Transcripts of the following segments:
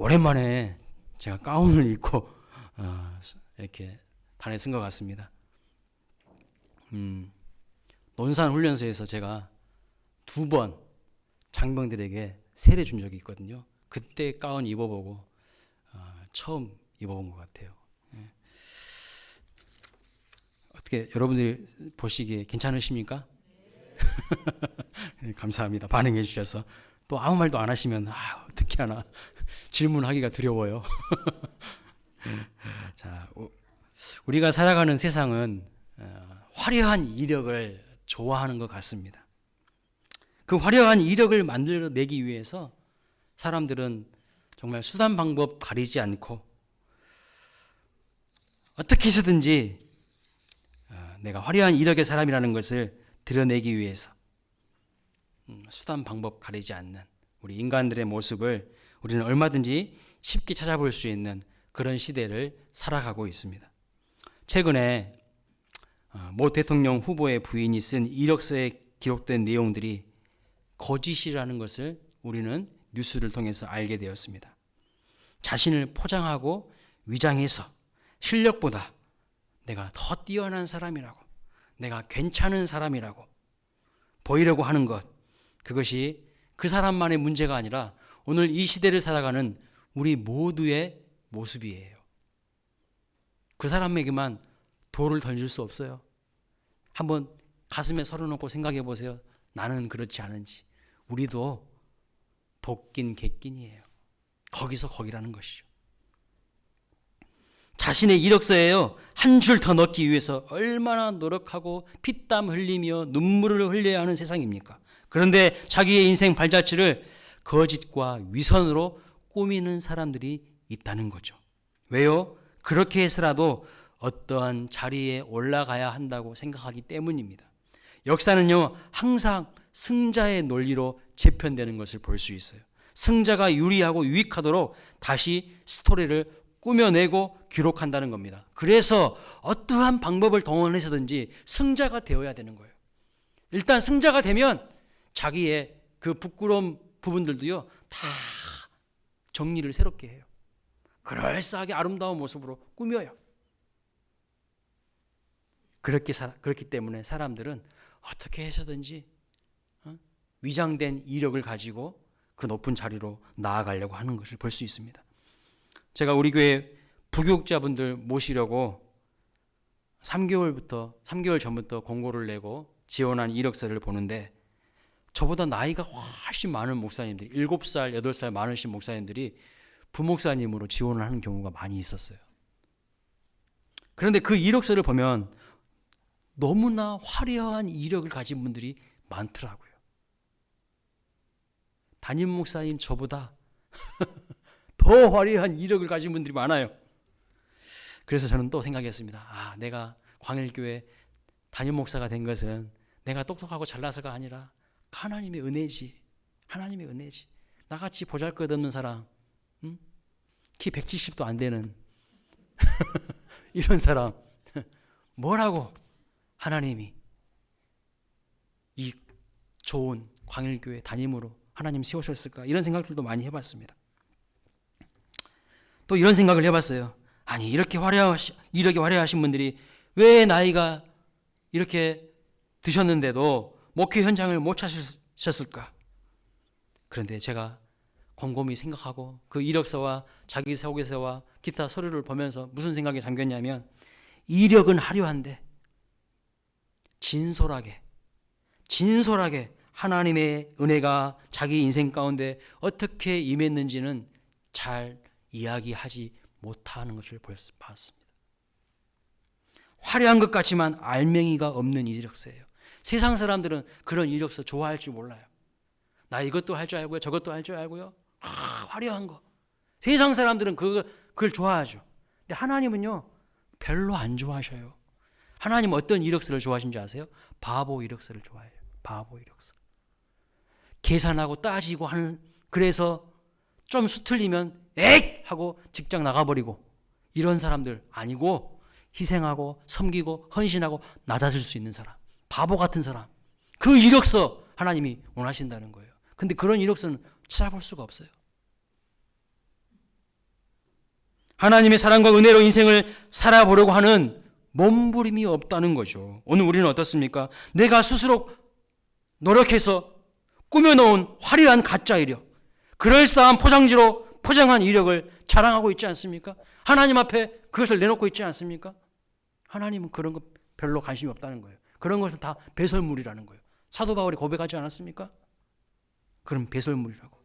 오랜만에 제가 가운을 입고 이렇게 단에 쓴 것 같습니다. 논산 훈련소에서 제가 2번 장병들에게 세례 준 적이 있거든요. 그때 가운 입어보고 처음 입어본 것 같아요. 어떻게 여러분들이 보시기에 괜찮으십니까? 감사합니다. 반응해 주셔서. 또 아무 말도 안 하시면 어떻게 하나 질문하기가 두려워요. 자, 우리가 살아가는 세상은 화려한 이력을 좋아하는 것 같습니다. 그 화려한 이력을 만들어내기 위해서 사람들은 정말 수단 방법 가리지 않고 어떻게 해서든지 내가 화려한 이력의 사람이라는 것을 드러내기 위해서 수단 방법 가리지 않는 우리 인간들의 모습을 우리는 얼마든지 쉽게 찾아볼 수 있는 그런 시대를 살아가고 있습니다. 최근에 모 대통령 후보의 부인이 쓴 이력서에 기록된 내용들이 거짓이라는 것을 우리는 뉴스를 통해서 알게 되었습니다. 자신을 포장하고 위장해서 실력보다 내가 더 뛰어난 사람이라고, 내가 괜찮은 사람이라고 보이려고 하는 것, 그것이 그 사람만의 문제가 아니라 오늘 이 시대를 살아가는 우리 모두의 모습이에요. 그 사람에게만 돌을 던질 수 없어요. 한번 가슴에 서려놓고 생각해 보세요. 나는 그렇지 않은지. 우리도 도끼인 객끼이에요. 거기서 거기라는 것이죠. 자신의 이력서에요, 한 줄 더 넣기 위해서 얼마나 노력하고 피땀 흘리며 눈물을 흘려야 하는 세상입니까? 그런데 자기의 인생 발자취를 거짓과 위선으로 꾸미는 사람들이 있다는 거죠. 왜요? 그렇게 해서라도 어떠한 자리에 올라가야 한다고 생각하기 때문입니다. 역사는요, 항상 승자의 논리로 재편되는 것을 볼 수 있어요. 승자가 유리하고 유익하도록 다시 스토리를 꾸며내고 기록한다는 겁니다. 그래서 어떠한 방법을 동원해서든지 승자가 되어야 되는 거예요. 일단 승자가 되면 자기의 그 부끄러운 부분들도요, 다 정리를 새롭게 해요. 그럴싸하게 아름다운 모습으로 꾸며요. 그렇기 때문에 사람들은 어떻게 해서든지 위장된 이력을 가지고 그 높은 자리로 나아가려고 하는 것을 볼 수 있습니다. 제가 우리 교회 부교육자분들 모시려고 3개월 전부터 공고를 내고 지원한 이력서를 보는데 저보다 나이가 훨씬 많은 목사님들이 7살, 8살 많으신 목사님들이 부목사님으로 지원을 하는 경우가 많이 있었어요. 그런데 그 이력서를 보면 너무나 화려한 이력을 가진 분들이 많더라고요. 담임 목사님 저보다 더 화려한 이력을 가진 분들이 많아요. 그래서 저는 또 생각했습니다. 내가 광일교회 담임 목사가 된 것은 내가 똑똑하고 잘나서가 아니라 하나님의 은혜지. 하나님의 은혜지. 나같이 보잘것없는 사람, 키 170도 안 되는 이런 사람, 뭐라고 하나님이 이 좋은 광일교회 담임으로 하나님 세우셨을까? 이런 생각들도 많이 해봤습니다. 또 이런 생각을 해봤어요. 아니, 이렇게 이렇게 화려하신 분들이 왜 나이가 이렇게 드셨는데도 목회 현장을 못 찾으셨을까? 그런데 제가 곰곰이 생각하고 그 이력서와 자기소개서와 기타 서류를 보면서 무슨 생각에 잠겼냐면, 이력은 화려한데 진솔하게 하나님의 은혜가 자기 인생 가운데 어떻게 임했는지는 잘 이야기하지 못하는 것을 봤습니다. 화려한 것 같지만 알맹이가 없는 이력서예요. 세상 사람들은 그런 이력서 좋아할 줄 몰라요. 나 이것도 할 줄 알고요, 저것도 할 줄 알고요. 화려한 거. 세상 사람들은 그걸 좋아하죠. 근데 하나님은요, 별로 안 좋아하셔요. 하나님 어떤 이력서를 좋아하시는지 아세요? 바보 이력서를 좋아해요. 바보 이력서. 계산하고 따지고 하는, 그래서 좀 수틀리면 에잇! 하고 직장 나가버리고, 이런 사람들 아니고 희생하고 섬기고 헌신하고 낮아질 수 있는 사람, 바보 같은 사람, 그 이력서 하나님이 원하신다는 거예요. 근데 그런 이력서는 찾아볼 수가 없어요. 하나님의 사랑과 은혜로 인생을 살아보려고 하는 몸부림이 없다는 거죠. 오늘 우리는 어떻습니까? 내가 스스로 노력해서 꾸며놓은 화려한 가짜 이력, 그럴싸한 포장지로 포장한 이력을 자랑하고 있지 않습니까? 하나님 앞에 그것을 내놓고 있지 않습니까? 하나님은 그런 거 별로 관심이 없다는 거예요. 그런 것은 다 배설물이라는 거예요. 사도 바울이 고백하지 않았습니까? 그럼 배설물이라고.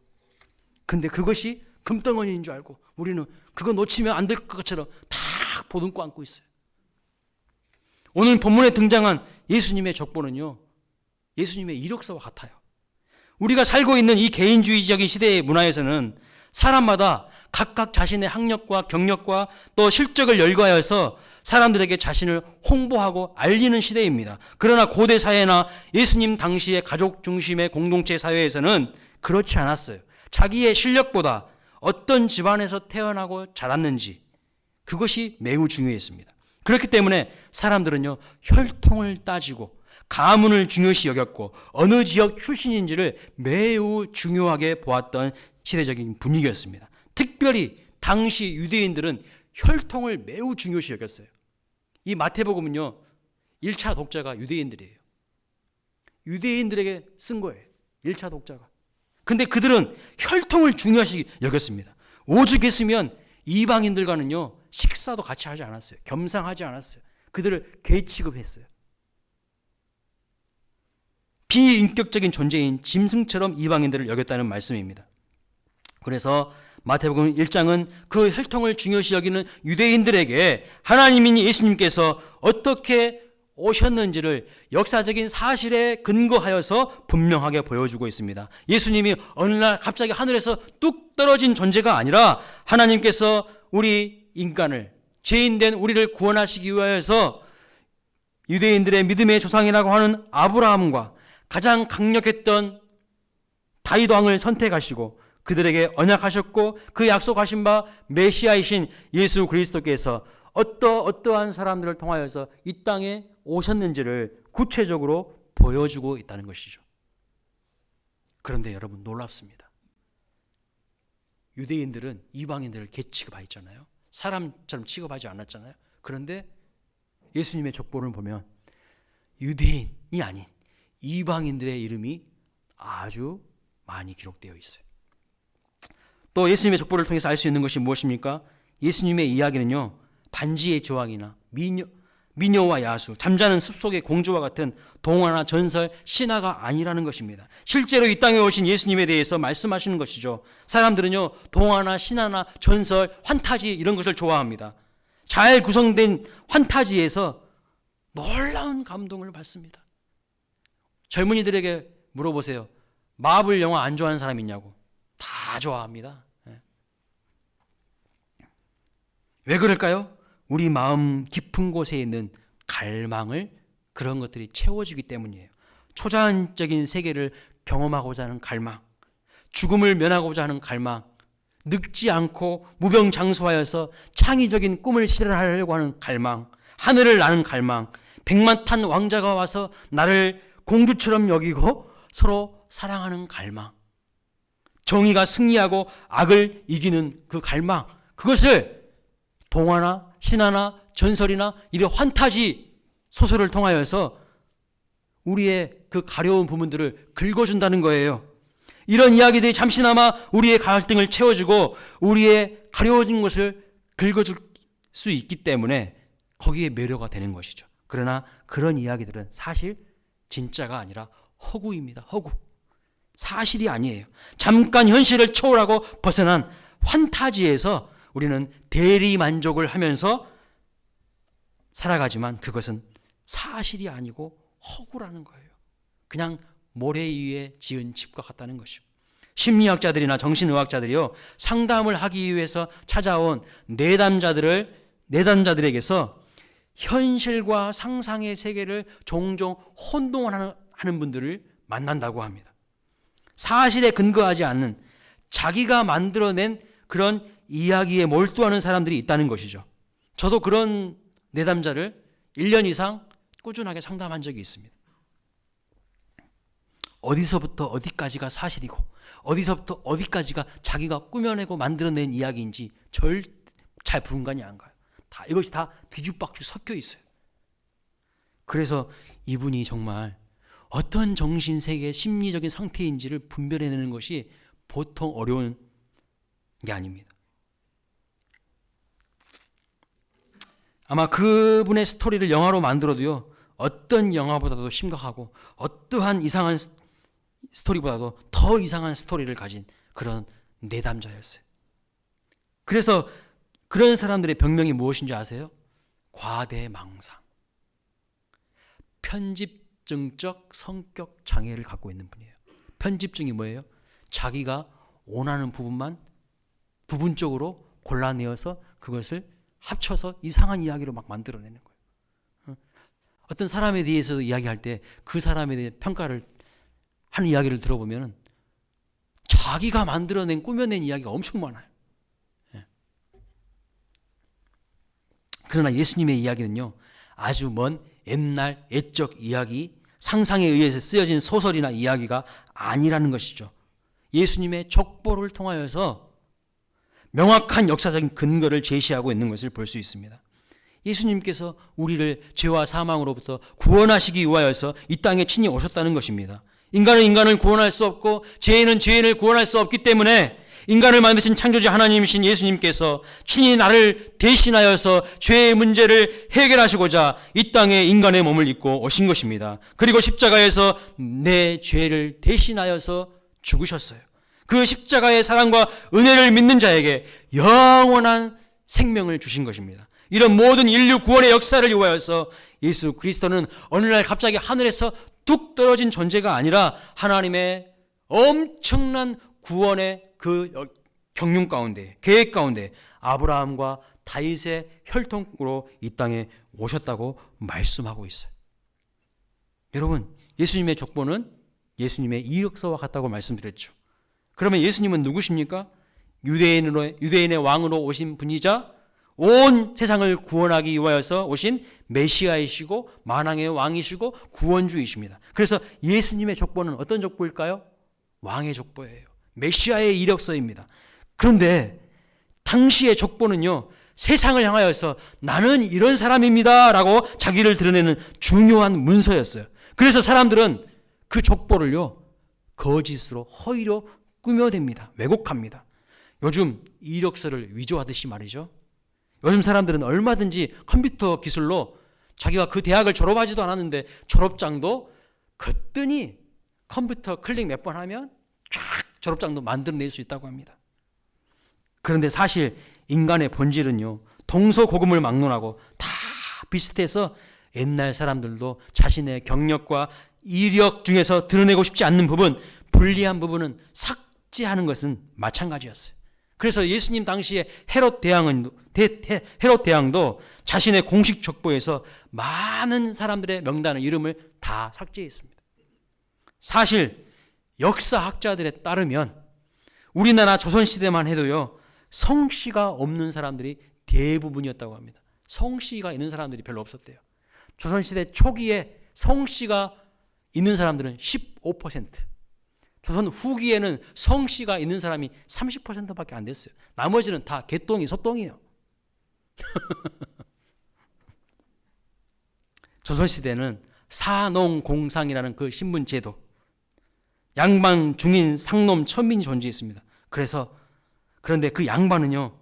근데 그것이 금덩어리인 줄 알고 우리는 그거 놓치면 안 될 것처럼 다 보듬고 안고 있어요. 오늘 본문에 등장한 예수님의 족보는요, 예수님의 이력서와 같아요. 우리가 살고 있는 이 개인주의적인 시대의 문화에서는 사람마다 각각 자신의 학력과 경력과 또 실적을 열거하여서 사람들에게 자신을 홍보하고 알리는 시대입니다. 그러나 고대 사회나 예수님 당시의 가족 중심의 공동체 사회에서는 그렇지 않았어요. 자기의 실력보다 어떤 집안에서 태어나고 자랐는지, 그것이 매우 중요했습니다. 그렇기 때문에 사람들은요, 혈통을 따지고 가문을 중요시 여겼고 어느 지역 출신인지를 매우 중요하게 보았던 시대적인 분위기였습니다. 특별히 당시 유대인들은 혈통을 매우 중요시 여겼어요. 이 마태복음은요, 1차 독자가 유대인들이에요. 유대인들에게 쓴 거예요, 1차 독자가. 근데 그들은 혈통을 중요시 여겼습니다. 오죽했으면 이방인들과는요, 식사도 같이 하지 않았어요. 겸상하지 않았어요. 그들을 개 취급했어요. 비인격적인 존재인 짐승처럼 이방인들을 여겼다는 말씀입니다. 그래서 마태복음 1장은 그 혈통을 중요시 여기는 유대인들에게 하나님인 예수님께서 어떻게 오셨는지를 역사적인 사실에 근거하여서 분명하게 보여주고 있습니다. 예수님이 어느 날 갑자기 하늘에서 뚝 떨어진 존재가 아니라 하나님께서 우리 인간을, 죄인된 우리를 구원하시기 위하여서 유대인들의 믿음의 조상이라고 하는 아브라함과 가장 강력했던 다윗 왕을 선택하시고 그들에게 언약하셨고, 그 약속하신 바 메시아이신 예수 그리스도께서 어떠한 사람들을 통하여서 이 땅에 오셨는지를 구체적으로 보여주고 있다는 것이죠. 그런데 여러분, 놀랍습니다. 유대인들은 이방인들을 개 취급하였잖아요. 사람처럼 취급하지 않았잖아요. 그런데 예수님의 족보를 보면 유대인이 아닌 이방인들의 이름이 아주 많이 기록되어 있어요. 또 예수님의 족보를 통해서 알 수 있는 것이 무엇입니까? 예수님의 이야기는요, 반지의 제왕이나 미녀와 야수, 잠자는 숲속의 공주와 같은 동화나 전설, 신화가 아니라는 것입니다. 실제로 이 땅에 오신 예수님에 대해서 말씀하시는 것이죠. 사람들은요, 동화나 신화나 전설, 환타지 이런 것을 좋아합니다. 잘 구성된 환타지에서 놀라운 감동을 받습니다. 젊은이들에게 물어보세요. 마블 영화 안 좋아하는 사람 있냐고. 다 좋아합니다. 왜 그럴까요? 우리 마음 깊은 곳에 있는 갈망을 그런 것들이 채워주기 때문이에요. 초자연적인 세계를 경험하고자 하는 갈망, 죽음을 면하고자 하는 갈망, 늙지 않고 무병장수하여서 창의적인 꿈을 실현하려고 하는 갈망, 하늘을 나는 갈망, 백만탄 왕자가 와서 나를 공주처럼 여기고 서로 사랑하는 갈망, 정의가 승리하고 악을 이기는 그 갈망, 그것을 동화나 신화나 전설이나 이런 환타지 소설을 통하여서 우리의 그 가려운 부분들을 긁어준다는 거예요. 이런 이야기들이 잠시나마 우리의 갈등을 채워주고 우리의 가려워진 것을 긁어줄 수 있기 때문에 거기에 매료가 되는 것이죠. 그러나 그런 이야기들은 사실 진짜가 아니라 허구입니다. 허구. 사실이 아니에요. 잠깐 현실을 초월하고 벗어난 환타지에서 우리는 대리 만족을 하면서 살아가지만 그것은 사실이 아니고 허구라는 거예요. 그냥 모래 위에 지은 집과 같다는 것이죠. 심리학자들이나 정신의학자들이요, 상담을 하기 위해서 찾아온 내담자들에게서 현실과 상상의 세계를 종종 혼동하는 분들을 만난다고 합니다. 사실에 근거하지 않는 자기가 만들어낸 그런 이야기에 몰두하는 사람들이 있다는 것이죠. 저도 그런 내담자를 1년 이상 꾸준하게 상담한 적이 있습니다. 어디서부터 어디까지가 사실이고 어디서부터 어디까지가 자기가 꾸며내고 만들어낸 이야기인지 잘 분간이 안 가요. 이것이 다 뒤죽박죽 섞여 있어요. 그래서 이분이 정말 어떤 정신세계 심리적인 상태인지를 분별해내는 것이 보통 어려운 게 아닙니다. 아마 그분의 스토리를 영화로 만들어도요, 어떤 영화보다도 심각하고 어떠한 이상한 스토리보다도 더 이상한 스토리를 가진 그런 내담자였어요. 그래서 그런 사람들의 병명이 무엇인지 아세요? 과대망상. 편집증적 성격 장애를 갖고 있는 분이에요. 편집증이 뭐예요? 자기가 원하는 부분만 부분적으로 골라내어서 그것을 합쳐서 이상한 이야기로 막 만들어내는 거예요. 어떤 사람에 대해서 이야기할 때 그 사람에 대해 평가를 하는 이야기를 들어보면 자기가 만들어낸 꾸며낸 이야기가 엄청 많아요. 그러나 예수님의 이야기는요, 아주 먼 옛날 옛적 이야기, 상상에 의해서 쓰여진 소설이나 이야기가 아니라는 것이죠. 예수님의 족보를 통하여서 명확한 역사적인 근거를 제시하고 있는 것을 볼 수 있습니다. 예수님께서 우리를 죄와 사망으로부터 구원하시기 위하여서 이 땅에 친히 오셨다는 것입니다. 인간은 인간을 구원할 수 없고 죄인은 죄인을 구원할 수 없기 때문에 인간을 만드신 창조주 하나님이신 예수님께서 친히 나를 대신하여서 죄의 문제를 해결하시고자 이 땅에 인간의 몸을 입고 오신 것입니다. 그리고 십자가에서 내 죄를 대신하여서 죽으셨어요. 그 십자가의 사랑과 은혜를 믿는 자에게 영원한 생명을 주신 것입니다. 이런 모든 인류 구원의 역사를 위하여서 예수 그리스도는 어느 날 갑자기 하늘에서 뚝 떨어진 존재가 아니라 하나님의 엄청난 구원의 그 경륜 가운데, 계획 가운데 아브라함과 다윗의 혈통으로 이 땅에 오셨다고 말씀하고 있어요. 여러분, 예수님의 족보는 예수님의 이력서와 같다고 말씀드렸죠. 그러면 예수님은 누구십니까? 유대인의 왕으로 오신 분이자 온 세상을 구원하기 위하여서 오신 메시아이시고 만왕의 왕이시고 구원주이십니다. 그래서 예수님의 족보는 어떤 족보일까요? 왕의 족보예요. 메시아의 이력서입니다. 그런데 당시의 족보는요, 세상을 향하여서 나는 이런 사람입니다 라고 자기를 드러내는 중요한 문서였어요. 그래서 사람들은 그 족보를요, 거짓으로 허위로 꾸며댑니다. 왜곡합니다. 요즘 이력서를 위조하듯이 말이죠. 요즘 사람들은 얼마든지 컴퓨터 기술로 자기가 그 대학을 졸업하지도 않았는데 졸업장도 거뜬히 컴퓨터 클릭 몇 번 하면 쫙 졸업장도 만들어낼 수 있다고 합니다. 그런데 사실 인간의 본질은요, 동서고금을 막론하고 다 비슷해서 옛날 사람들도 자신의 경력과 이력 중에서 드러내고 싶지 않는 부분, 불리한 부분은 삭제하는 것은 마찬가지였어요. 그래서 예수님 당시에 헤롯 대왕도 자신의 공식 족보에서 많은 사람들의 명단을 이름을 다 삭제했습니다. 사실 역사학자들에 따르면 우리나라 조선시대만 해도요, 성씨가 없는 사람들이 대부분이었다고 합니다. 성씨가 있는 사람들이 별로 없었대요. 조선시대 초기에 성씨가 있는 사람들은 15%, 조선 후기에는 성씨가 있는 사람이 30%밖에 안 됐어요. 나머지는 다 개똥이 소똥이에요. 조선시대는 사농공상이라는 그 신분제도, 양반, 중인, 상놈, 천민이 존재했습니다. 그런데 그 양반은요,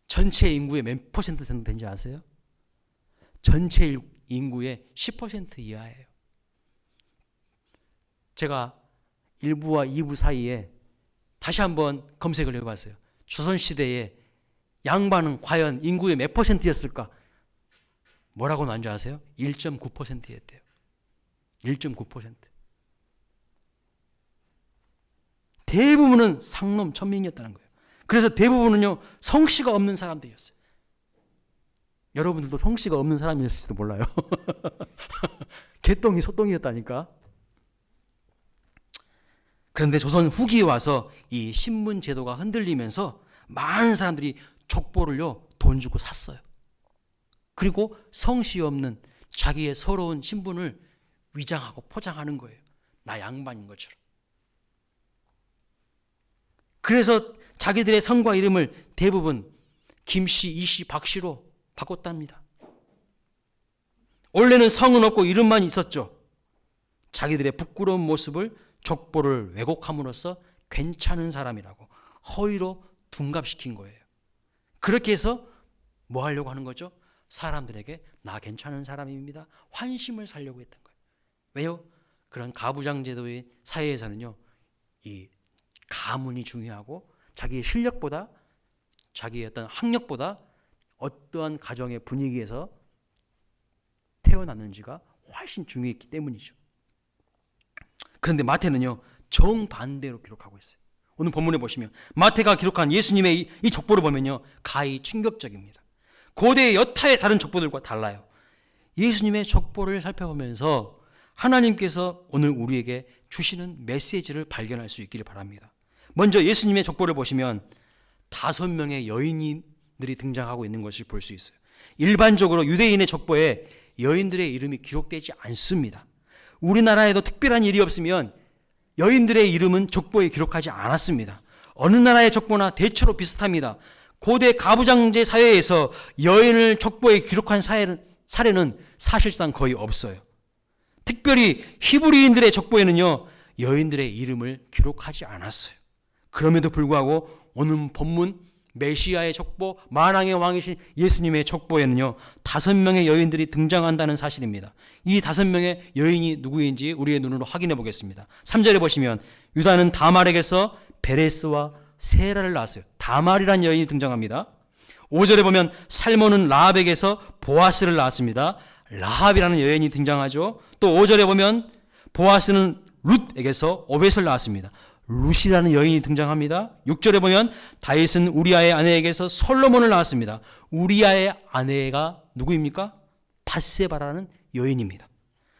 전체 인구의 몇 퍼센트 정도 된지 아세요? 전체 인구의 10% 이하예요. 제가 1부와 2부 사이에 다시 한번 검색을 해봤어요. 조선시대에 양반은 과연 인구의 몇 퍼센트였을까? 뭐라고 나온 줄 아세요? 1.9%였대요. 1.9%. 대부분은 상놈, 천민이었다는 거예요. 그래서 대부분은요, 성씨가 없는 사람들이었어요. 여러분들도 성씨가 없는 사람이었을지도 몰라요. 개똥이 소똥이었다니까. 그런데 조선 후기에 와서 이 신분 제도가 흔들리면서 많은 사람들이 족보를요, 돈 주고 샀어요. 그리고 성씨 없는 자기의 서러운 신분을 위장하고 포장하는 거예요. 나 양반인 것처럼. 그래서 자기들의 성과 이름을 대부분 김씨, 이씨, 박씨로 바꿨답니다. 원래는 성은 없고 이름만 있었죠. 자기들의 부끄러운 모습을 족보를 왜곡함으로써 괜찮은 사람이라고 허위로 둔갑시킨 거예요. 그렇게 해서 뭐 하려고 하는 거죠? 사람들에게 나 괜찮은 사람입니다. 환심을 사려고 했던 거예요. 왜요? 그런 가부장제도의 사회에서는요, 이 가문이 중요하고 자기의 실력보다, 자기의 어떤 학력보다 어떠한 가정의 분위기에서 태어났는지가 훨씬 중요했기 때문이죠. 그런데 마태는요, 정반대로 기록하고 있어요. 오늘 본문에 보시면 마태가 기록한 예수님의 이 족보를 보면요, 가히 충격적입니다. 고대 여타의 다른 족보들과 달라요. 예수님의 족보를 살펴보면서 하나님께서 오늘 우리에게 주시는 메시지를 발견할 수 있기를 바랍니다. 먼저 예수님의 족보를 보시면 5명의 여인들이 등장하고 있는 것을 볼 수 있어요. 일반적으로 유대인의 족보에 여인들의 이름이 기록되지 않습니다. 우리나라에도 특별한 일이 없으면 여인들의 이름은 족보에 기록하지 않았습니다. 어느 나라의 족보나 대체로 비슷합니다. 고대 가부장제 사회에서 여인을 족보에 기록한 사례는 사실상 거의 없어요. 특별히 히브리인들의 족보에는요, 여인들의 이름을 기록하지 않았어요. 그럼에도 불구하고 오늘 본문 메시아의 족보, 만왕의 왕이신 예수님의 족보에는요, 5명의 여인들이 등장한다는 사실입니다. 이 5명의 여인이 누구인지 우리의 눈으로 확인해 보겠습니다. 3절에 보시면 유다는 다말에게서 베레스와 세라를 낳았어요. 다말이라는 여인이 등장합니다. 5절에 보면 살몬은 라합에게서 보아스를 낳았습니다. 라합이라는 여인이 등장하죠. 또 5절에 보면 보아스는 룻에게서 오벳을 낳았습니다. 룻이라는 여인이 등장합니다. 6절에 보면 다윗은 우리아의 아내에게서 솔로몬을 낳았습니다. 우리아의 아내가 누구입니까? 밧세바라는 여인입니다.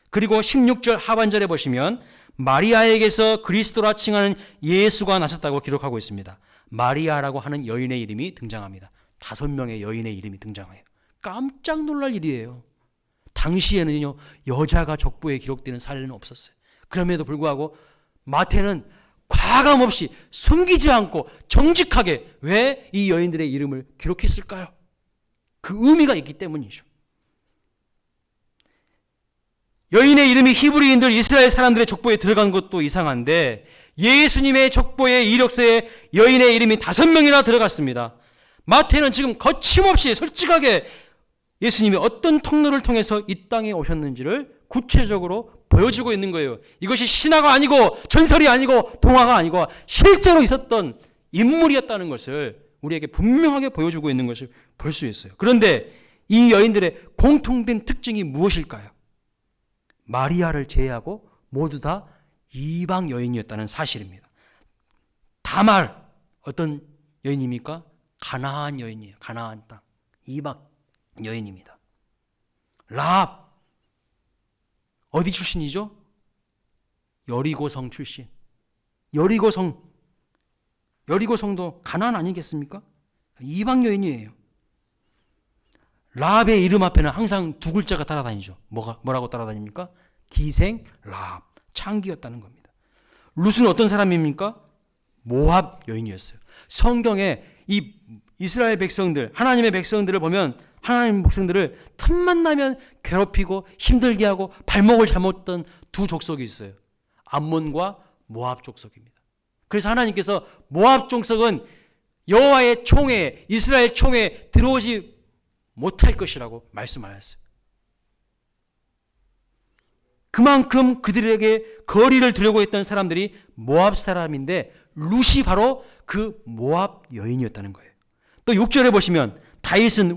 그리고 16절 하반절에 보시면 마리아에게서 그리스도라 칭하는 예수가 나셨다고 기록하고 있습니다. 마리아라고 하는 여인의 이름이 등장합니다. 5명의 여인의 이름이 등장해요. 깜짝 놀랄 일이에요. 당시에는요, 여자가 족보에 기록되는 사례는 없었어요. 그럼에도 불구하고 마태는 과감없이 숨기지 않고 정직하게 왜 이 여인들의 이름을 기록했을까요? 그 의미가 있기 때문이죠. 여인의 이름이 히브리인들 이스라엘 사람들의 족보에 들어간 것도 이상한데 예수님의 족보의 이력서에 여인의 이름이 5명이나 들어갔습니다. 마태는 지금 거침없이 솔직하게 예수님이 어떤 통로를 통해서 이 땅에 오셨는지를 구체적으로 보여주고 있는 거예요. 이것이 신화가 아니고 전설이 아니고 동화가 아니고 실제로 있었던 인물이었다는 것을 우리에게 분명하게 보여주고 있는 것을 볼 수 있어요. 그런데 이 여인들의 공통된 특징이 무엇일까요? 마리아를 제외하고 모두 다 이방 여인이었다는 사실입니다. 다말 어떤 여인입니까? 가나안 여인이에요. 가나안 땅 이방 여인입니다. 라합 어디 출신이죠? 여리고성 출신. 여리고성도 가나안 아니겠습니까? 이방 여인이에요. 라합의 이름 앞에는 항상 2글자가 따라다니죠. 뭐라고 따라다닙니까? 기생 라합, 창기였다는 겁니다. 룻은 어떤 사람입니까? 모압 여인이었어요. 성경에 이 이스라엘 백성들, 하나님의 백성들을 보면 하나님의 백성들을 틈만 나면 괴롭히고 힘들게 하고 발목을 잘못 던 2 족속이 있어요. 암몬과 모압 족속입니다. 그래서 하나님께서 모압 족속은 여호와의 총회, 이스라엘 총회에 들어오지 못할 것이라고 말씀하셨어요. 그만큼 그들에게 거리를 두려고 했던 사람들이 모압 사람인데 룻이 바로 그 모압 여인이었다는 거예요. 또 6절에 보시면 다윗은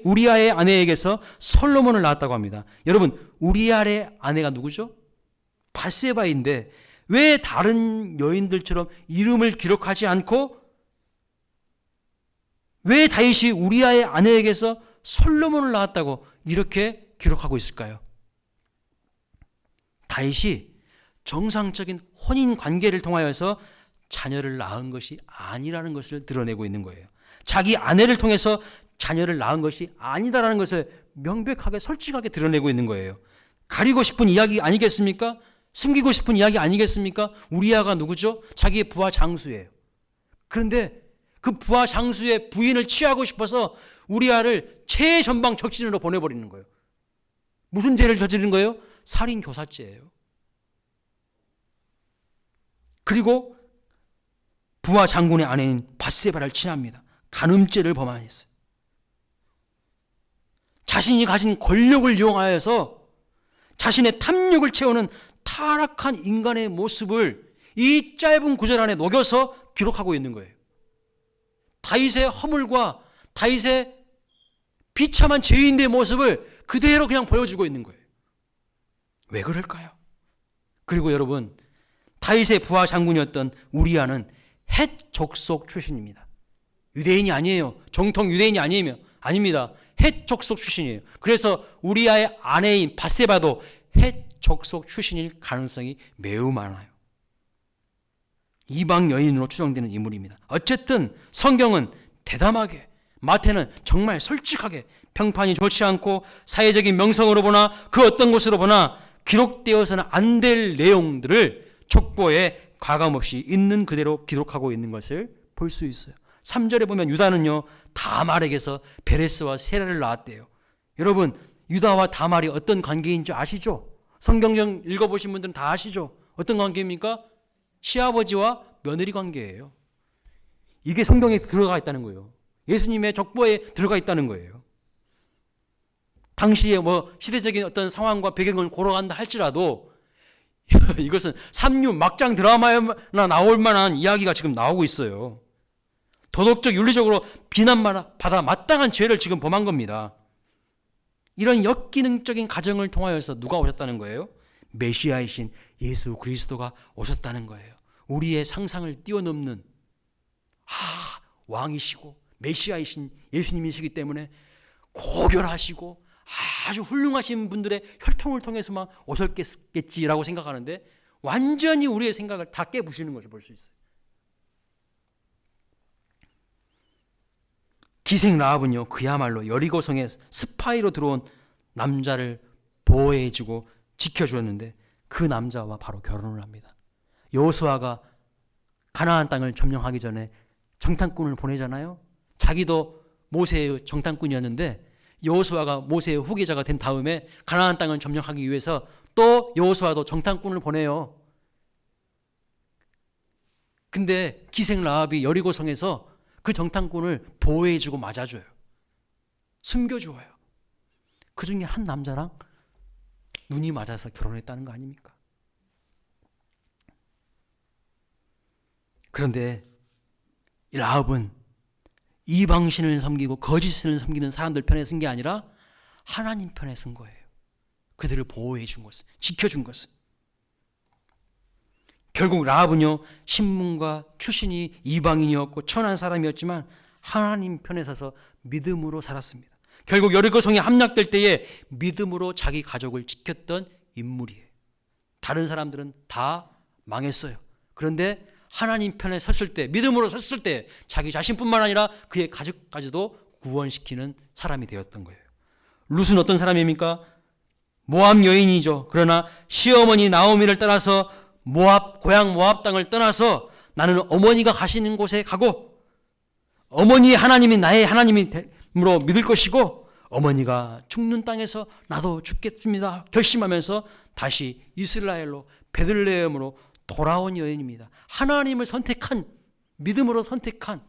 우리아의 아내에게서 솔로몬을 낳았다고 합니다. 여러분, 우리아의 아내가 누구죠? 밧세바인데 왜 다른 여인들처럼 이름을 기록하지 않고 왜 다윗이 우리아의 아내에게서 솔로몬을 낳았다고 이렇게 기록하고 있을까요? 다윗이 정상적인 혼인 관계를 통하여서 자녀를 낳은 것이 아니라는 것을 드러내고 있는 거예요. 자기 아내를 통해서 자녀를 낳은 것이 아니다라는 것을 명백하게 솔직하게 드러내고 있는 거예요. 가리고 싶은 이야기 아니겠습니까? 숨기고 싶은 이야기 아니겠습니까? 우리아가 누구죠? 자기의 부하 장수예요. 그런데 그 부하 장수의 부인을 취하고 싶어서 우리아를 최전방 적신으로 보내버리는 거예요. 무슨 죄를 저지른 거예요? 살인 교사죄예요. 그리고 부하 장군의 아내인 밧세바를 친합니다. 간음죄를 범하였어요. 자신이 가진 권력을 이용하여서 자신의 탐욕을 채우는 타락한 인간의 모습을 이 짧은 구절 안에 녹여서 기록하고 있는 거예요. 다윗의 허물과 다윗의 비참한 죄인의 모습을 그대로 그냥 보여주고 있는 거예요. 왜 그럴까요? 그리고 여러분, 다윗의 부하 장군이었던 우리아는 헷 족속 출신입니다. 유대인이 아니에요. 정통 유대인이 아닙니다. 헷 족속 출신이에요. 그래서 우리아의 아내인 밧세바도 헷 족속 출신일 가능성이 매우 많아요. 이방 여인으로 추정되는 인물입니다. 어쨌든 성경은 대담하게, 마태는 정말 솔직하게, 평판이 좋지 않고 사회적인 명성으로 보나 그 어떤 곳으로 보나 기록되어서는 안 될 내용들을 족보에 가감없이 있는 그대로 기록하고 있는 것을 볼 수 있어요. 3절에 보면 유다는요, 다말에게서 베레스와 세라를 낳았대요. 여러분, 유다와 다말이 어떤 관계인 줄 아시죠? 성경적 읽어보신 분들은 다 아시죠? 어떤 관계입니까? 시아버지와 며느리 관계예요. 이게 성경에 들어가 있다는 거예요. 예수님의 족보에 들어가 있다는 거예요. 당시에 시대적인 어떤 상황과 배경을 고려한다 할지라도 이것은 삼류 막장 드라마에나 나올 만한 이야기가 지금 나오고 있어요. 도덕적 윤리적으로 비난받아 마땅한 죄를 지금 범한 겁니다. 이런 역기능적인 가정을 통하여서 누가 오셨다는 거예요? 메시아이신 예수 그리스도가 오셨다는 거예요. 우리의 상상을 뛰어넘는 왕이시고 메시아이신 예수님이시기 때문에 고결하시고 아주 훌륭하신 분들의 혈통을 통해서만 오셨겠지라고 생각하는데 완전히 우리의 생각을 다 깨부시는 것을 볼 수 있어요. 기생 라합은요, 그야말로 여리고성에 스파이로 들어온 남자를 보호해주고 지켜주었는데 그 남자와 바로 결혼을 합니다. 여호수아가 가나안 땅을 점령하기 전에 정탐꾼을 보내잖아요. 자기도 모세의 정탐꾼이었는데 여호수아가 모세의 후계자가 된 다음에 가나안 땅을 점령하기 위해서 또 여호수아도 정탐꾼을 보내요. 근데 기생 라합이 여리고성에서 그 정탐꾼을 보호해주고 맞아줘요. 숨겨주어요. 그 중에 한 남자랑 눈이 맞아서 결혼했다는 거 아닙니까? 그런데 이 라합은 이방신을 섬기고 거짓신을 섬기는 사람들 편에 쓴 게 아니라 하나님 편에 쓴 거예요. 그들을 보호해 준 것은, 지켜준 것은. 결국 라합은요, 신분과 출신이 이방인이었고 천한 사람이었지만 하나님 편에 서서 믿음으로 살았습니다. 결국 여리고성이 함락될 때에 믿음으로 자기 가족을 지켰던 인물이에요. 다른 사람들은 다 망했어요. 그런데 하나님 편에 섰을 때, 믿음으로 섰을 때 자기 자신뿐만 아니라 그의 가족까지도 구원시키는 사람이 되었던 거예요. 룻은 어떤 사람입니까? 모압 여인이죠. 그러나 시어머니 나오미를 따라서 고향 모압 땅을 떠나서 나는 어머니가 가시는 곳에 가고 어머니의 하나님이 나의 하나님으로 믿을 것이고 어머니가 죽는 땅에서 나도 죽겠습니다 결심하면서 다시 이스라엘로 베들레헴으로 돌아온 여인입니다. 하나님을 선택한, 믿음으로 선택한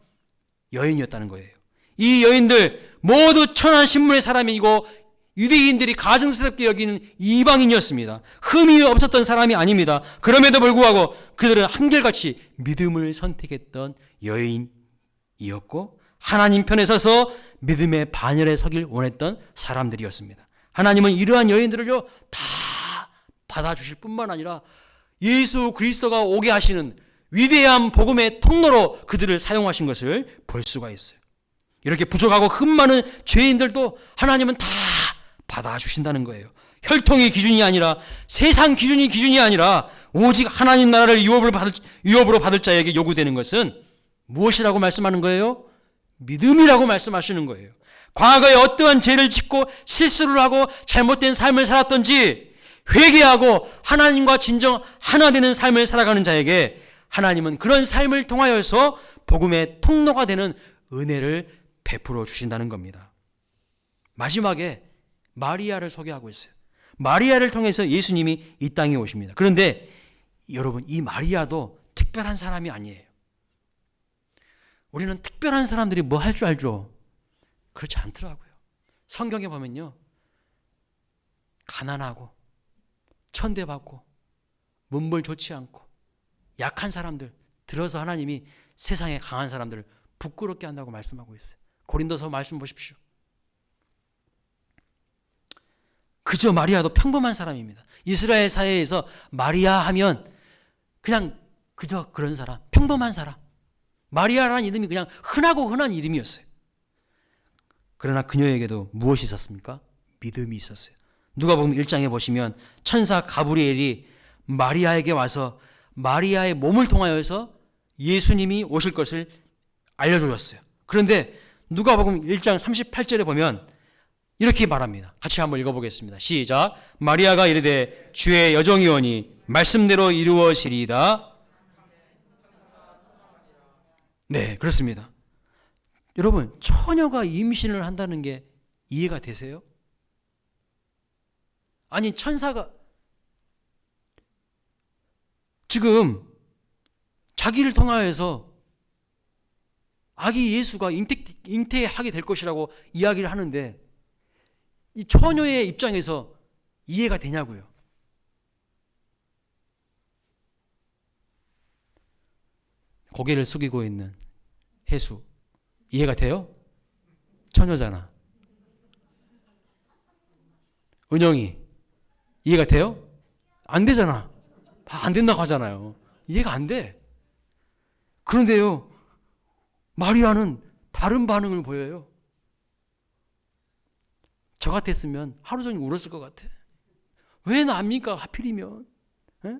여인이었다는 거예요. 이 여인들 모두 천한 신분의 사람이고 유대인들이 가증스럽게 여기는 이방인이었습니다. 흠이 없었던 사람이 아닙니다. 그럼에도 불구하고 그들은 한결같이 믿음을 선택했던 여인이었고 하나님 편에 서서 믿음의 반열에 서길 원했던 사람들이었습니다. 하나님은 이러한 여인들을요 다 받아주실 뿐만 아니라 예수 그리스도가 오게 하시는 위대한 복음의 통로로 그들을 사용하신 것을 볼 수가 있어요. 이렇게 부족하고 흠 많은 죄인들도 하나님은 다 받아주신다는 거예요. 혈통이 기준이 아니라 세상 기준이 아니라 오직 하나님 나라를 유업으로 받을 자에게 요구되는 것은 무엇이라고 말씀하는 거예요? 믿음이라고 말씀하시는 거예요. 과거에 어떠한 죄를 짓고 실수를 하고 잘못된 삶을 살았던지 회개하고 하나님과 진정 하나 되는 삶을 살아가는 자에게 하나님은 그런 삶을 통하여서 복음의 통로가 되는 은혜를 베풀어 주신다는 겁니다. 마지막에 마리아를 소개하고 있어요. 마리아를 통해서 예수님이 이 땅에 오십니다. 그런데 여러분, 이 마리아도 특별한 사람이 아니에요. 우리는 특별한 사람들이 뭐 할 줄 알죠? 그렇지 않더라고요. 성경에 보면요, 가난하고 천대받고 문벌 좋지 않고 약한 사람들 들어서 하나님이 세상에 강한 사람들을 부끄럽게 한다고 말씀하고 있어요. 고린도서 말씀 보십시오. 그저 마리아도 평범한 사람입니다. 이스라엘 사회에서 마리아 하면 그냥 그저 그런 사람, 평범한 사람. 마리아라는 이름이 그냥 흔하고 흔한 이름이었어요. 그러나 그녀에게도 무엇이 있었습니까? 믿음이 있었어요. 누가복음 1장에 보시면 천사 가브리엘이 마리아에게 와서 마리아의 몸을 통하여서 예수님이 오실 것을 알려주었어요. 그런데 누가복음 1장 38절에 보면 이렇게 말합니다. 같이 한번 읽어보겠습니다. 시작. 마리아가 이르되 주의 여정이오니 말씀대로 이루어지리이다. 네, 그렇습니다. 여러분, 처녀가 임신을 한다는 게 이해가 되세요? 아니, 천사가 지금 자기를 통하여서 아기 예수가 잉태하게 될 것이라고 이야기를 하는데 이 처녀의 입장에서 이해가 되냐고요. 고개를 숙이고 있는 해수, 이해가 돼요? 처녀잖아. 은영이 이해가 돼요? 안 되잖아. 안 된다고 하잖아요. 이해가 안 돼. 그런데요, 마리아는 다른 반응을 보여요. 저 같았으면 하루 종일 울었을 것 같아. 왜 나입니까? 하필이면. 에?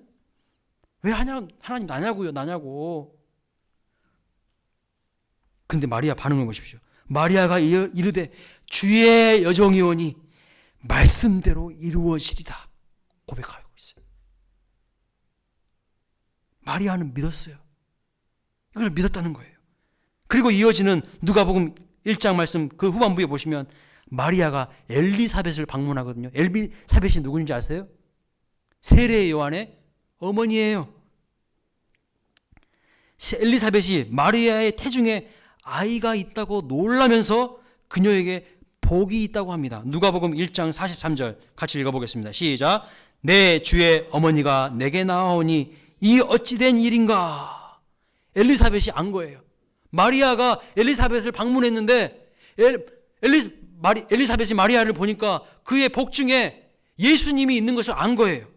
왜 하나님 나냐고. 근데 마리아 반응을 보십시오. 마리아가 이르되 주의 여정이오니 말씀대로 이루어지리다 고백하고 있어요. 마리아는 믿었어요. 이걸 믿었다는 거예요. 그리고 이어지는 누가복음 1장 말씀 그 후반부에 보시면 마리아가 엘리사벳을 방문하거든요. 엘리사벳이 누구인지 아세요? 세례 요한의 어머니예요. 엘리사벳이 마리아의 태중에 아이가 있다고 놀라면서 그녀에게 복이 있다고 합니다. 누가복음 1장 43절 같이 읽어보겠습니다. 시작. 내 주의 어머니가 내게 나아오니 이 어찌된 일인가. 엘리사벳이 안 거예요. 마리아가 엘리사벳을 방문했는데 엘리사벳이 마리아를 보니까 그의 복 중에 예수님이 있는 것을 안 거예요.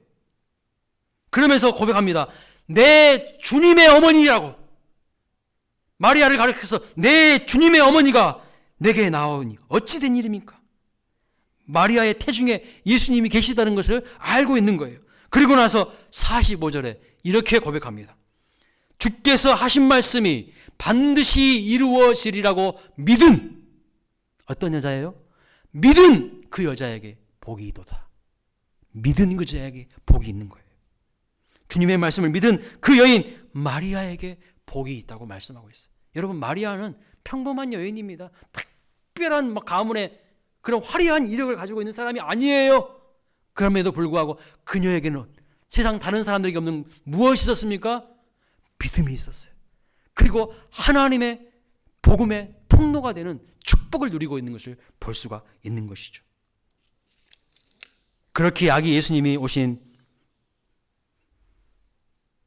그러면서 고백합니다. 내 주님의 어머니라고. 마리아를 가리켜서 내 주님의 어머니가 내게 나오니 어찌된 일입니까? 마리아의 태중에 예수님이 계시다는 것을 알고 있는 거예요. 그리고 나서 45절에 이렇게 고백합니다. 주께서 하신 말씀이 반드시 이루어지리라고 믿은 어떤 여자예요? 믿은 그 여자에게 복이 있도다. 믿은 그 여자에게 복이 있는 거예요. 주님의 말씀을 믿은 그 여인 마리아에게 복이 있다고 말씀하고 있어요. 여러분, 마리아는 평범한 여인입니다. 특별한 가문의 그런 화려한 이력을 가지고 있는 사람이 아니에요. 그럼에도 불구하고 그녀에게는 세상 다른 사람들에게 없는 무엇이 있었습니까? 믿음이 있었어요. 그리고 하나님의 복음의 통로가 되는 축복을 누리고 있는 것을 볼 수가 있는 것이죠. 그렇게 아기 예수님이 오신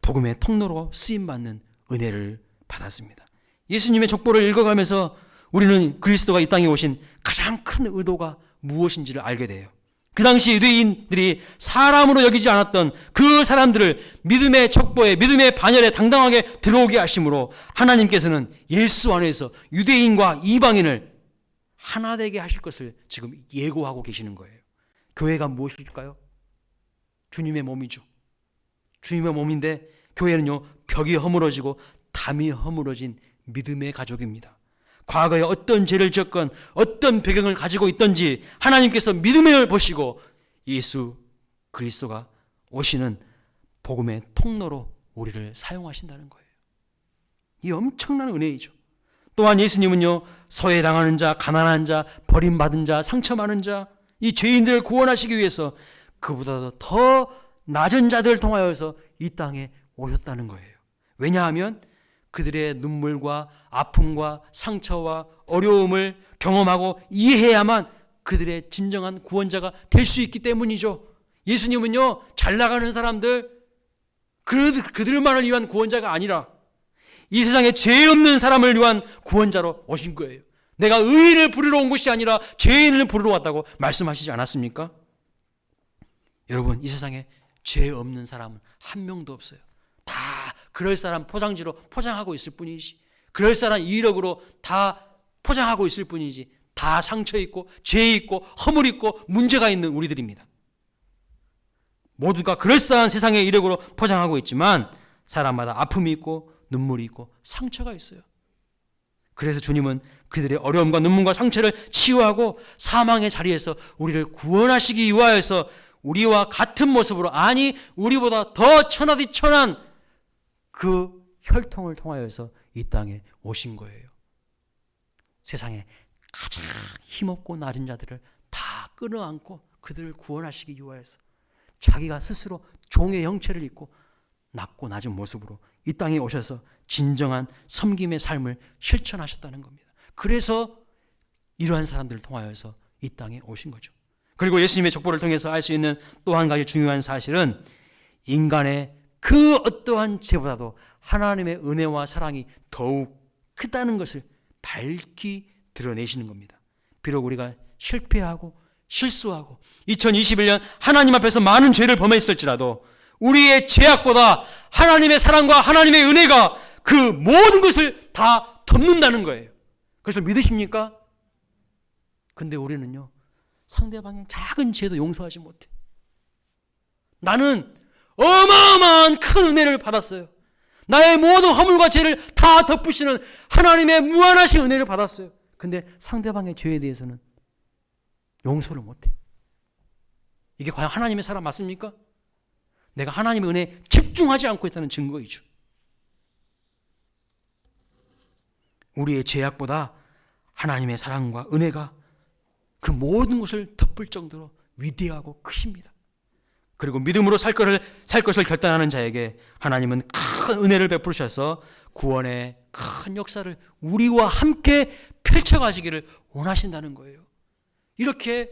복음의 통로로 쓰임받는 은혜를 받았습니다. 예수님의 족보를 읽어가면서 우리는 그리스도가 이 땅에 오신 가장 큰 의도가 무엇인지를 알게 돼요. 그 당시 유대인들이 사람으로 여기지 않았던 그 사람들을 믿음의 척보에, 믿음의 반열에 당당하게 들어오게 하심으로 하나님께서는 예수 안에서 유대인과 이방인을 하나 되게 하실 것을 지금 예고하고 계시는 거예요. 교회가 무엇일까요? 주님의 몸이죠. 주님의 몸인데 교회는요, 벽이 허물어지고 담이 허물어진 믿음의 가족입니다. 과거에 어떤 죄를 지었건 어떤 배경을 가지고 있든지 하나님께서 믿음을 보시고 예수 그리스도가 오시는 복음의 통로로 우리를 사용하신다는 거예요. 이 엄청난 은혜이죠. 또한 예수님은요, 소외당하는 자, 가난한 자, 버림받은 자, 상처많은 자, 이 죄인들을 구원하시기 위해서 그보다도 더 낮은 자들을 통하여서 이 땅에 오셨다는 거예요. 왜냐하면 그들의 눈물과 아픔과 상처와 어려움을 경험하고 이해해야만 그들의 진정한 구원자가 될 수 있기 때문이죠. 예수님은요, 잘 나가는 사람들, 그들만을 위한 구원자가 아니라 이 세상에 죄 없는 사람을 위한 구원자로 오신 거예요. 내가 의인을 부르러 온 것이 아니라 죄인을 부르러 왔다고 말씀하시지 않았습니까? 여러분, 이 세상에 죄 없는 사람은 한 명도 없어요. 다 그럴 사람 포장지로 포장하고 있을 뿐이지, 그럴 사람 이력으로 다 포장하고 있을 뿐이지, 다 상처 있고 죄 있고 허물 있고 문제가 있는 우리들입니다. 모두가 그럴싸한 세상의 이력으로 포장하고 있지만 사람마다 아픔이 있고 눈물이 있고 상처가 있어요. 그래서 주님은 그들의 어려움과 눈물과 상처를 치유하고 사망의 자리에서 우리를 구원하시기 위하여서 우리와 같은 모습으로, 아니 우리보다 더 천하디 천한 그 혈통을 통하여서 이 땅에 오신 거예요. 세상에 가장 힘없고 낮은 자들을 다 끌어안고 그들을 구원하시기 위하여서 자기가 스스로 종의 형체를 입고 낮고 낮은 모습으로 이 땅에 오셔서 진정한 섬김의 삶을 실천하셨다는 겁니다. 그래서 이러한 사람들을 통하여서 이 땅에 오신 거죠. 그리고 예수님의 족보를 통해서 알 수 있는 또 한 가지 중요한 사실은 인간의 그 어떠한 죄보다도 하나님의 은혜와 사랑이 더욱 크다는 것을 밝히 드러내시는 겁니다. 비록 우리가 실패하고 실수하고 2021년 하나님 앞에서 많은 죄를 범했을지라도 우리의 죄악보다 하나님의 사랑과 하나님의 은혜가 그 모든 것을 다 덮는다는 거예요. 그래서 믿으십니까? 근데 우리는요, 상대방의 작은 죄도 용서하지 못해. 나는 어마어마한 큰 은혜를 받았어요. 나의 모든 허물과 죄를 다 덮으시는 하나님의 무한하신 은혜를 받았어요. 근데 상대방의 죄에 대해서는 용서를 못해. 이게 과연 하나님의 사랑 맞습니까? 내가 하나님의 은혜에 집중하지 않고 있다는 증거이죠. 우리의 죄악보다 하나님의 사랑과 은혜가 그 모든 것을 덮을 정도로 위대하고 크십니다. 그리고 믿음으로 살 것을 결단하는 자에게 하나님은 큰 은혜를 베푸셔서 구원의 큰 역사를 우리와 함께 펼쳐가시기를 원하신다는 거예요. 이렇게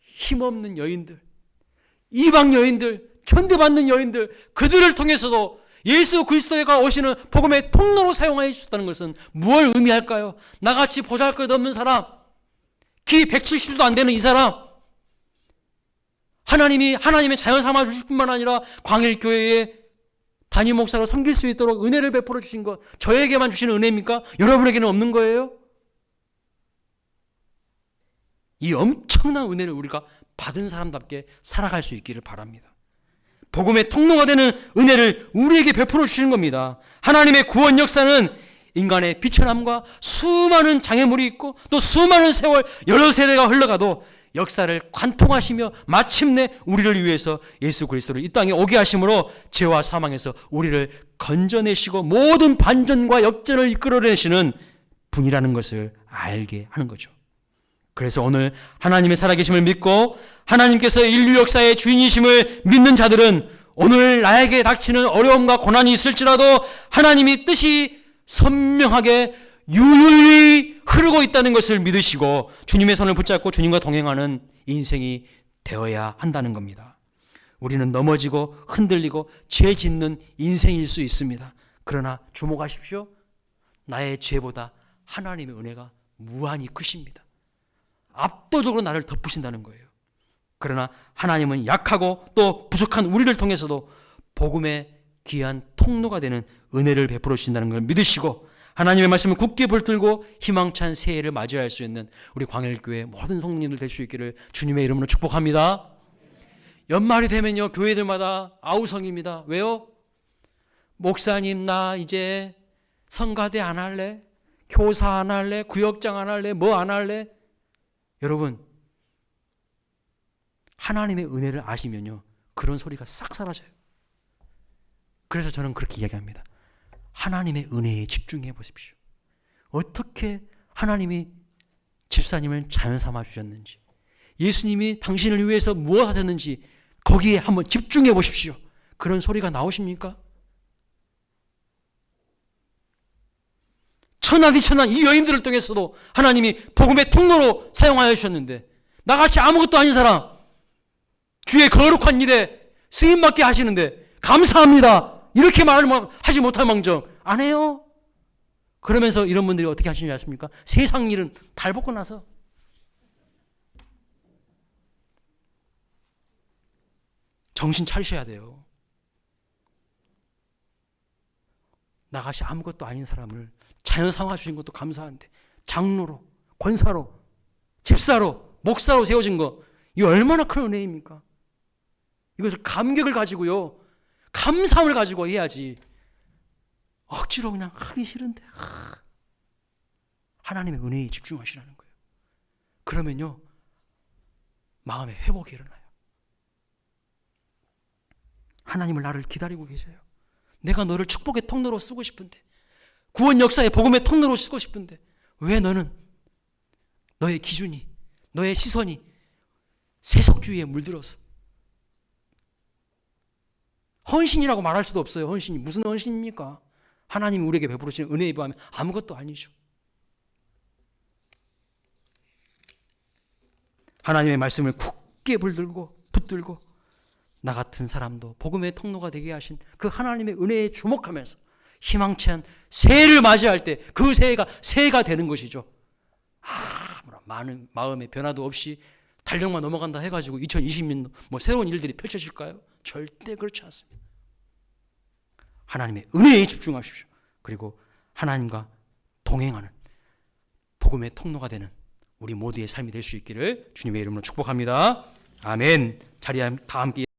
힘없는 여인들, 이방 여인들, 천대받는 여인들, 그들을 통해서도 예수 그리스도가 오시는 복음의 통로로 사용하여 주셨다는 것은 무엇을 의미할까요? 나같이 보잘것없는 사람, 키 170도 안 되는 이 사람, 하나님의 자연 삼아 주실 뿐만 아니라 광일교회에 담임 목사로 섬길 수 있도록 은혜를 베풀어 주신 것, 저에게만 주시는 은혜입니까? 여러분에게는 없는 거예요? 이 엄청난 은혜를 우리가 받은 사람답게 살아갈 수 있기를 바랍니다. 복음의 통로가 되는 은혜를 우리에게 베풀어 주시는 겁니다. 하나님의 구원 역사는 인간의 비천함과 수많은 장애물이 있고 또 수많은 세월, 여러 세대가 흘러가도 역사를 관통하시며 마침내 우리를 위해서 예수 그리스도를 이 땅에 오게 하심으로 죄와 사망에서 우리를 건져내시고 모든 반전과 역전을 이끌어내시는 분이라는 것을 알게 하는 거죠. 그래서 오늘 하나님의 살아계심을 믿고 하나님께서 인류 역사의 주인이심을 믿는 자들은 오늘 나에게 닥치는 어려움과 고난이 있을지라도 하나님이 뜻이 선명하게 유유히 흐르고 있다는 것을 믿으시고 주님의 손을 붙잡고 주님과 동행하는 인생이 되어야 한다는 겁니다. 우리는 넘어지고 흔들리고 죄 짓는 인생일 수 있습니다. 그러나 주목하십시오. 나의 죄보다 하나님의 은혜가 무한히 크십니다. 압도적으로 나를 덮으신다는 거예요. 그러나 하나님은 약하고 또 부족한 우리를 통해서도 복음의 귀한 통로가 되는 은혜를 베풀어 주신다는 걸 믿으시고 하나님의 말씀을 굳게 붙들고 희망찬 새해를 맞이할 수 있는 우리 광일교회 모든 성도님들 될 수 있기를 주님의 이름으로 축복합니다. 연말이 되면요, 교회들마다 아우성입니다. 왜요? 목사님, 나 이제 성가대 안 할래? 교사 안 할래? 구역장 안 할래? 뭐 안 할래? 여러분, 하나님의 은혜를 아시면요, 그런 소리가 싹 사라져요. 그래서 저는 그렇게 이야기합니다. 하나님의 은혜에 집중해 보십시오. 어떻게 하나님이 집사님을 자연 삼아 주셨는지, 예수님이 당신을 위해서 무엇 하셨는지 거기에 한번 집중해 보십시오. 그런 소리가 나오십니까? 천하디천한 이 여인들을 통해서도 하나님이 복음의 통로로 사용하여 주셨는데, 나같이 아무것도 아닌 사람, 주의 거룩한 일에 쓰임받게 하시는데 감사합니다 이렇게 말을 하지 못할 망정 안 해요. 그러면서 이런 분들이 어떻게 하시는지 아십니까? 세상 일은 발벗고 나서 정신 차리셔야 돼요. 나같이 아무것도 아닌 사람을 자연 삼아 주신 것도 감사한데 장로로, 권사로, 집사로, 목사로 세워진 거, 이거 얼마나 큰 은혜입니까? 이것을 감격을 가지고요, 감사함을 가지고 해야지 억지로 그냥 하기 싫은데 하나님의 은혜에 집중하시라는 거예요. 그러면요 마음의 회복이 일어나요. 하나님은 나를 기다리고 계세요. 내가 너를 축복의 통로로 쓰고 싶은데, 구원 역사의 복음의 통로로 쓰고 싶은데 왜 너는 너의 기준이, 너의 시선이 세속주의에 물들어서, 헌신이라고 말할 수도 없어요. 헌신이 무슨 헌신입니까? 하나님이 우리에게 베풀으신 은혜에 비하면 아무것도 아니죠. 하나님의 말씀을 굳게 붙들고 나 같은 사람도 복음의 통로가 되게 하신 그 하나님의 은혜에 주목하면서 희망찬 새해를 맞이할 때 그 새해가 새해가 되는 것이죠. 많은 마음의 변화도 없이 달력만 넘어간다 해가지고 2020년 뭐 새로운 일들이 펼쳐질까요? 절대 그렇지 않습니다. 하나님의 은혜에 집중하십시오. 그리고 하나님과 동행하는 복음의 통로가 되는 우리 모두의 삶이 될 수 있기를 주님의 이름으로 축복합니다. 아멘. 자리에 다 함께